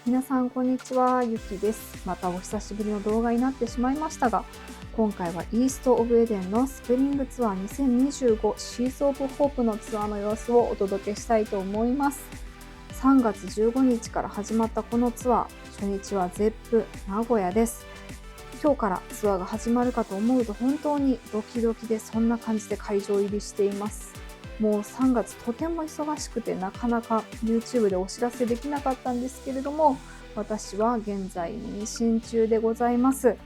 皆さんこんにちは、ゆきです。またお久しぶりの動画になってしまいましたが、今回はイーストオブエデンのスプリングツアー2025シーズオブホープのツアーの様子をお届けしたいと思います。3月15日から始まったこのツアー、初日はゼップ名古屋です。今日からツアーが始まるかと思うと本当にドキドキで、そんな感じで会場入りしています。もう3月とても忙しくて、なかなか YouTube でお知らせできなかったんですけれども、私は現在妊娠中でございます。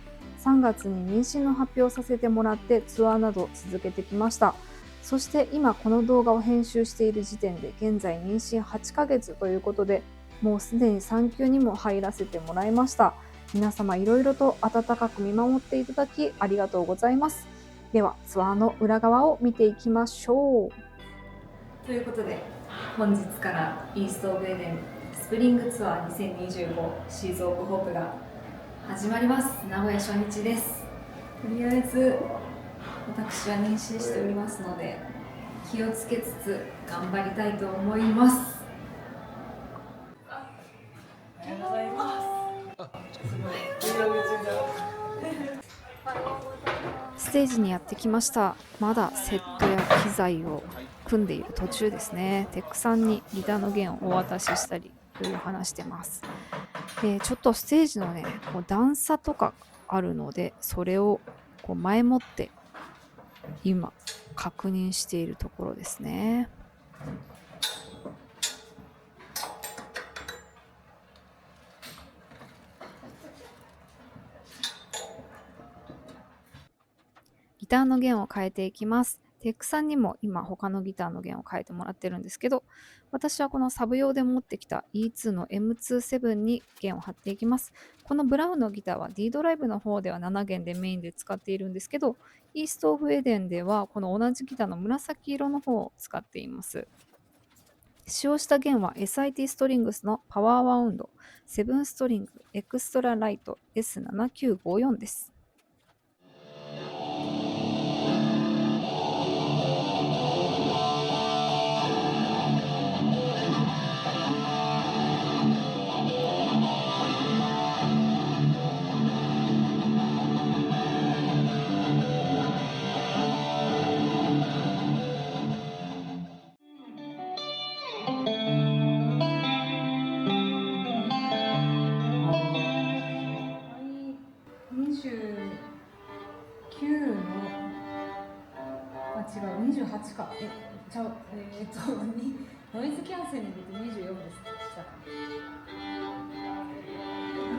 3月に妊娠の発表をさせてもらってツアーなど続けてきました。そして今この動画を編集している時点で現在妊娠8ヶ月ということで、もうすでに産休にも入らせてもらいました。皆様いろいろと温かく見守っていただきありがとうございます。ではツアーの裏側を見ていきましょう。ということで本日からイーストオブエデンスプリングツアー2025シーズオブホープが始まります。名古屋初日です。とりあえず私は妊娠しておりますので、気をつけつつ頑張りたいと思います。おはようございます。ステージにやってきました。まだセットや機材を組んでいる途中ですね。テックさんにギターの弦をお渡ししたりという話してます。ちょっとステージのね、段差とかあるので、それを前もって今確認しているところですね。ギターの弦を変えていきます。テックさんにも今他のギターの弦を変えてもらってるんですけど、私はこのサブ用で持ってきた E2 の M27 に弦を張っていきます。このブラウンのギターは D ドライブの方では7弦でメインで使っているんですけど、イーストオブエデンではこの同じギターの紫色の方を使っています。使用した弦は SIT ストリングスのパワーワウンド7ストリングエクストラライト S7954 です。28か。ノイズキャンセリングで24です。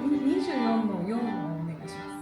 24の4をお願いします。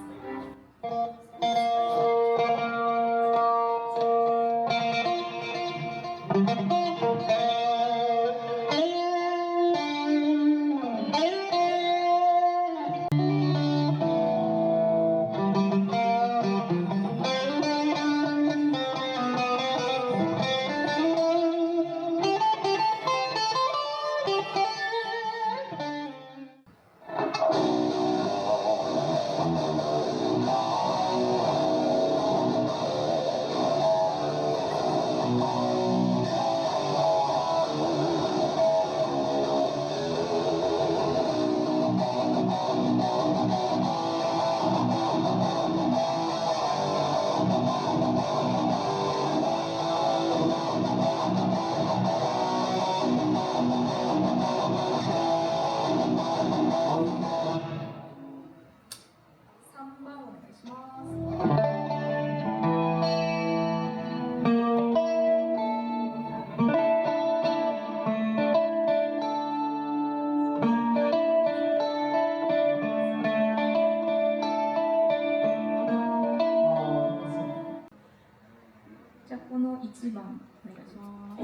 じゃあこの1番お願いします。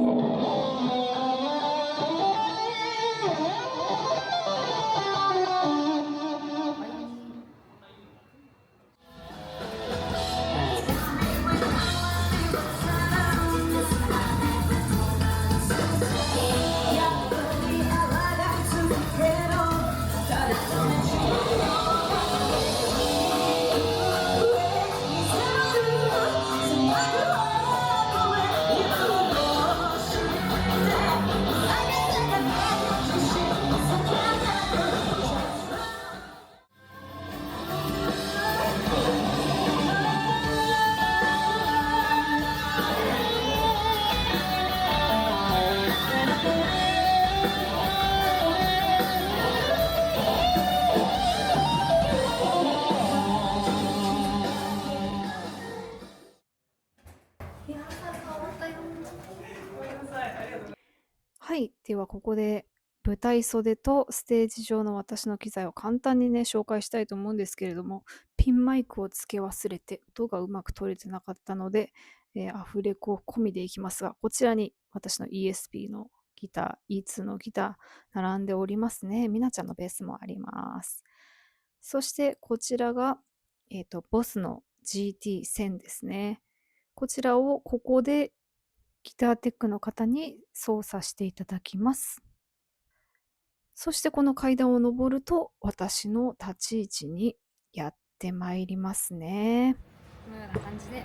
はい、ではここで舞台袖とステージ上の私の機材を簡単にね紹介したいと思うんですけれども、ピンマイクをつけ忘れて音がうまく取れてなかったので、アフレコ込みでいきますが、こちらに私の ESP のギター、E2 のギター並んでおりますね。みなちゃんのベースもあります。そしてこちらが、ボスの GT1000 ですね。こちらをここでギターテックの方に操作していただきます。そしてこの階段を上ると私の立ち位置にやってまいりますね。このような感じで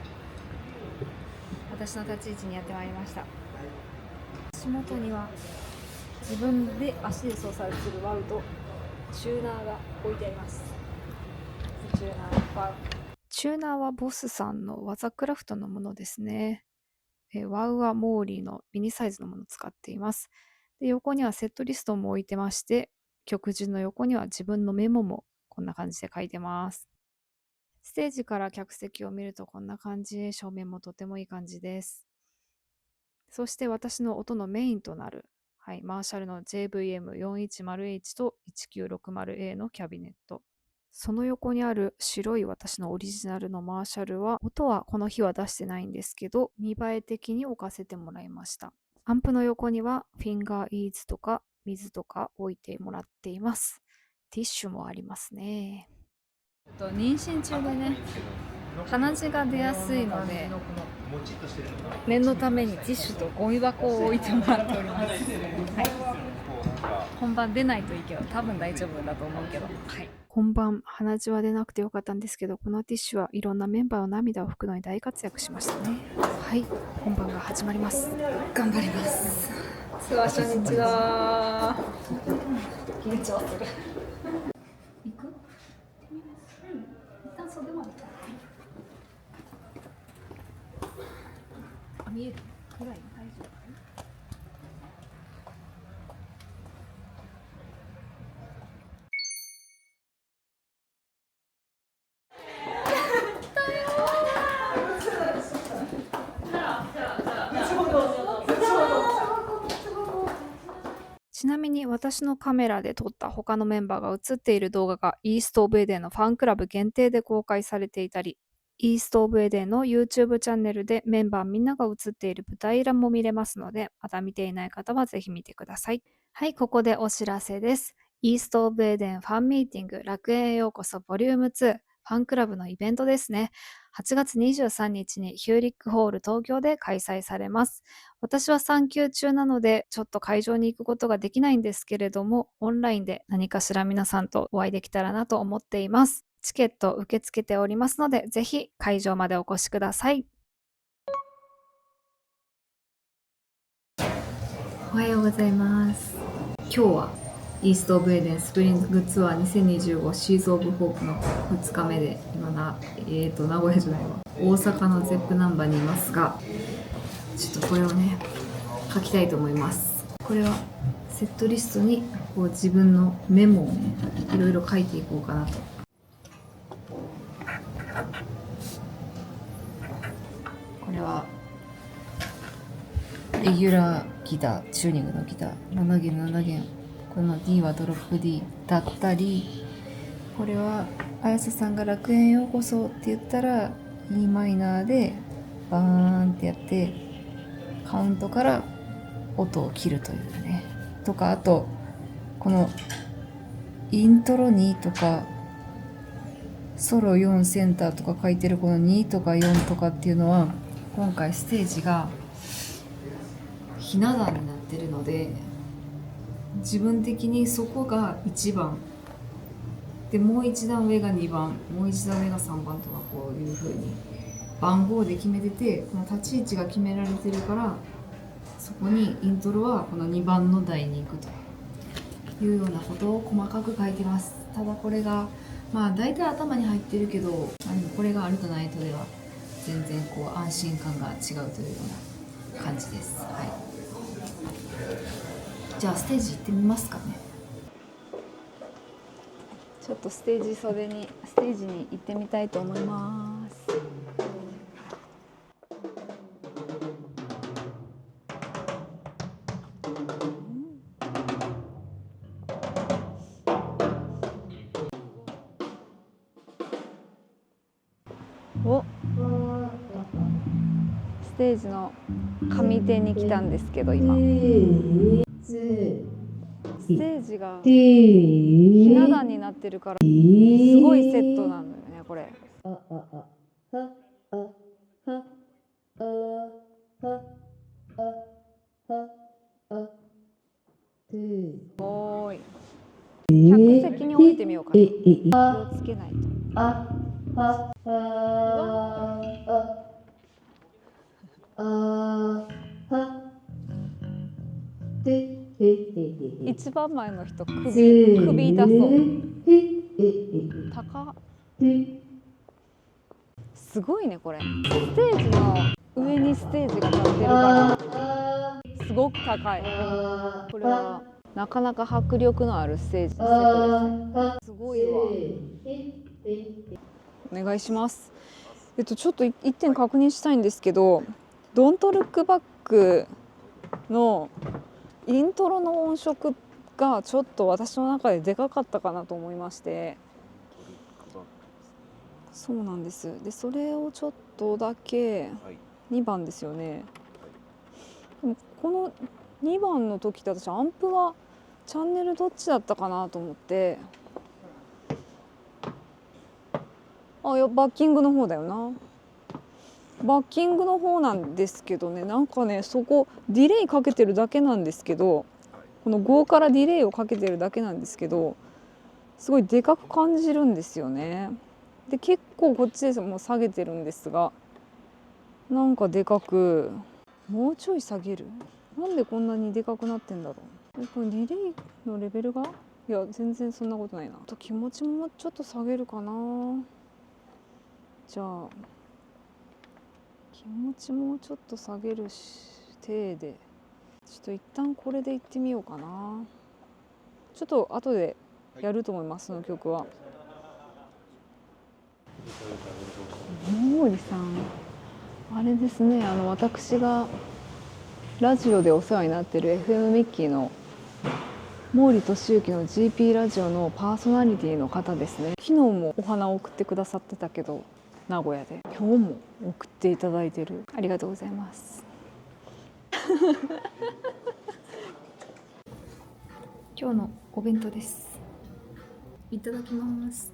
私の立ち位置にやってまいりました。足元には自分で足で操作するワウとチューナーが置いてあります。チューナーワウ。チューナーはボスさんのワザクラフトのものですね。ワウはモーリーのミニサイズのものを使っています。で、横にはセットリストも置いてまして、曲順の横には自分のメモもこんな感じで書いてます。ステージから客席を見るとこんな感じ、照明もとてもいい感じです。そして私の音のメインとなる、マーシャルの JVM410H と 1960A のキャビネット。その横にある白い私のオリジナルのマーシャルは、音はこの日は出してないんですけど、見栄え的に置かせてもらいました。アンプの横にはフィンガーイーズとか水とか置いてもらっています。ティッシュもありますね。妊娠中でね、鼻血が出やすいので、念のためにティッシュとゴミ箱を置いてもらっております。本番出ないといいけど、多分大丈夫だと思うけど。本番、鼻血は出なくてよかったんですけど、このティッシュはいろんなメンバーの涙を拭くのに大活躍しましたね。はい、本番が始まります。頑張ります。ツアー初日だ。緊張する。行く？一旦袖まで。見える？暗い？大丈夫？ちなみに私のカメラで撮った他のメンバーが映っている動画がイースト・オブ・エデンのファンクラブ限定で公開されていたり、イースト・オブ・エデンの YouTube チャンネルでメンバーみんなが映っている舞台裏も見れますので、まだ見ていない方はぜひ見てください。はい、ここでお知らせです。イースト・オブ・エデンファンミーティング楽園へようこそボリューム2ファンクラブのイベントですね。8月23日にヒューリックホール東京で開催されます。私は産休中なのでちょっと会場に行くことができないんですけれども、オンラインで何かしら皆さんとお会いできたらなと思っています。チケット受け付けておりますので、ぜひ会場までお越しください。おはようございます。今日はイースト・オブ・エデンスプリングツアー2025シーズ・オブ・ホープの2日目で、今名古屋じゃないわ、大阪のゼップナンバーにいますが、ちょっとこれをね書きたいと思います。これはセットリストにこう自分のメモをねいろいろ書いていこうかなと。これはレギュラーギター、チューニングのギター7弦7弦、この D はドロップ D だったり、これは綾瀬さんが楽園ようこそって言ったら E マイナーでバーンってやってカウントから音を切るというね、とか、あとこのイントロ2とかソロ4センターとか書いてるこの2とか4とかっていうのは、今回ステージがひな壇になってるので、自分的にそこが1番で、もう一段上が2番、もう一段上が3番とか、こういう風に番号で決めてて、この立ち位置が決められてるから、そこにイントロはこの2番の台に行くというようなことを細かく書いてます。ただこれがまあ大体頭に入ってるけど、でもこれがあるとないとでは全然こう安心感が違うというような感じです。はい、じゃあステージ行ってみますかね。ちょっとステージに行ってみたいと思います。テージの上手に来たんですけど、今ステージがひな壇になってるからすごいセットなんだよねこれ。おーい、客席に置いてみようかな。気をつけないと。一番前の人首痛そう。高っ、すごいねこれ。ステージの上にステージが立ってるからすごく高い。これはなかなか迫力のあるステージセットですね。すごいわ。お願いします。ちょっと一点確認したいんですけど、Don't Look Backのイントロの音色がちょっと私の中ででかかったかなと思いまして。そうなんです。でそれをちょっとだけ2番ですよね。でもこの2番の時って私アンプはチャンネルどっちだったかなと思って、バッキングの方だよな。バッキングの方なんですけどね、なんかねそこディレイかけてるだけなんですけど、この5からディレイをかけてるだけなんですけど、すごいでかく感じるんですよね。で結構こっちでもう下げてるんですが、なんかでかく、もうちょい下げる。なんでこんなにでかくなってんだろう。このディレイのレベルが、いや全然そんなことないな。あと気持ちもちょっと下げるかな。じゃあ気持ちもちょっと下げる体で、ちょっと一旦これでいってみようかな。ちょっと後でやると思います、その曲は。毛利さん、あれですね、私がラジオでお世話になってる FM ミッキーの毛利俊之の GP ラジオのパーソナリティの方ですね。昨日もお花を送ってくださってたけど、名古屋で今日も送っていただいてる。ありがとうございます今日のお弁当です。いただきます。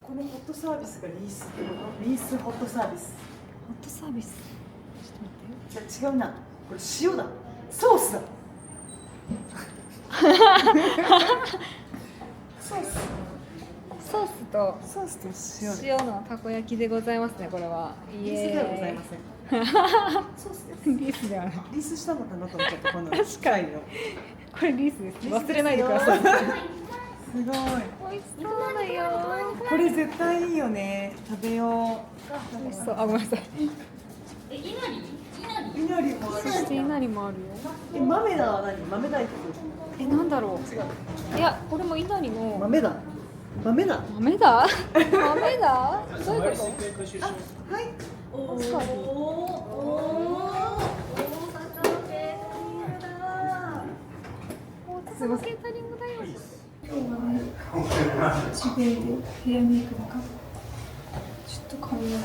このホットサービスがリースってこと？リースホットサービス。ホットサービス。ちょっと待って。いや違うな。これ塩だ。ソースだ。ソース。ソースと塩塩のたこ焼きでございますね。これは。リースではございません。ソースです。リースではない。リースしたのかなと思っちゃったこの確かに。これリースです。忘れないでください。すごい。美味しそうだよ。これ絶対いいよね。食べよう。美味しそう。あ、ごめんなさい。いなりもある。そしていなりもあるよ。豆だは何？豆大福。なんだろう。いや、これもいなりの豆だ。豆だ。豆だ豆だどういうことはい。お確かにすいませんケータリングだよ今日はね自分でヘアメイクだからちょっと髪の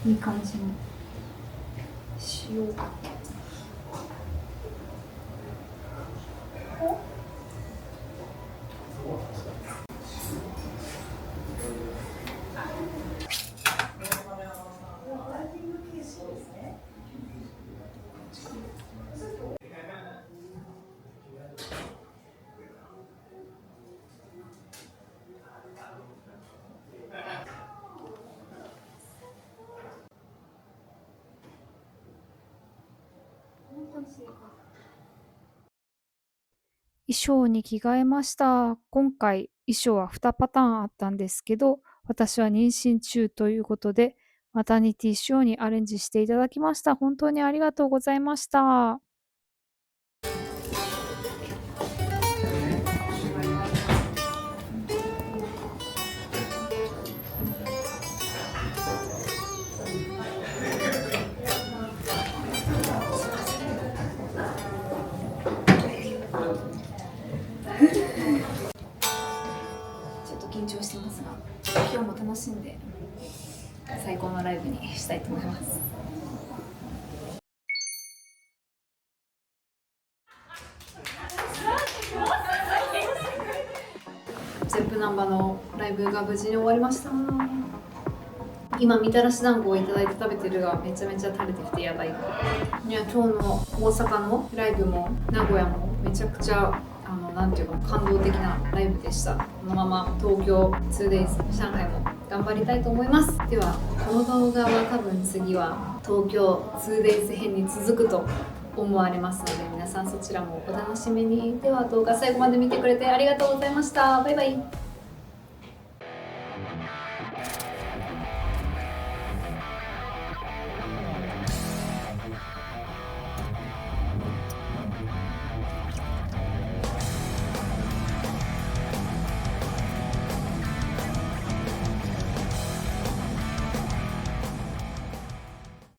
毛いい感じにしようか衣装に着替えました。今回衣装は2パターンあったんですけど、私は妊娠中ということで、マタニティ仕様にアレンジしていただきました。本当にありがとうございました。ちょっと緊張してますが、今日も楽しんで最高のライブにしたいと思います。ゼップナンバのライブが無事に終わりました。今みたらし団子をいただいて食べてるがめちゃめちゃ垂れてきてやばい。いや今日の大阪のライブも名古屋もめちゃくちゃなんていうか感動的なライブでした。このまま東京 2days 上海も頑張りたいと思います。ではこの動画は多分次は東京 2days 編に続くと思われますので皆さんそちらもお楽しみに。では動画最後まで見てくれてありがとうございました。バイバイ。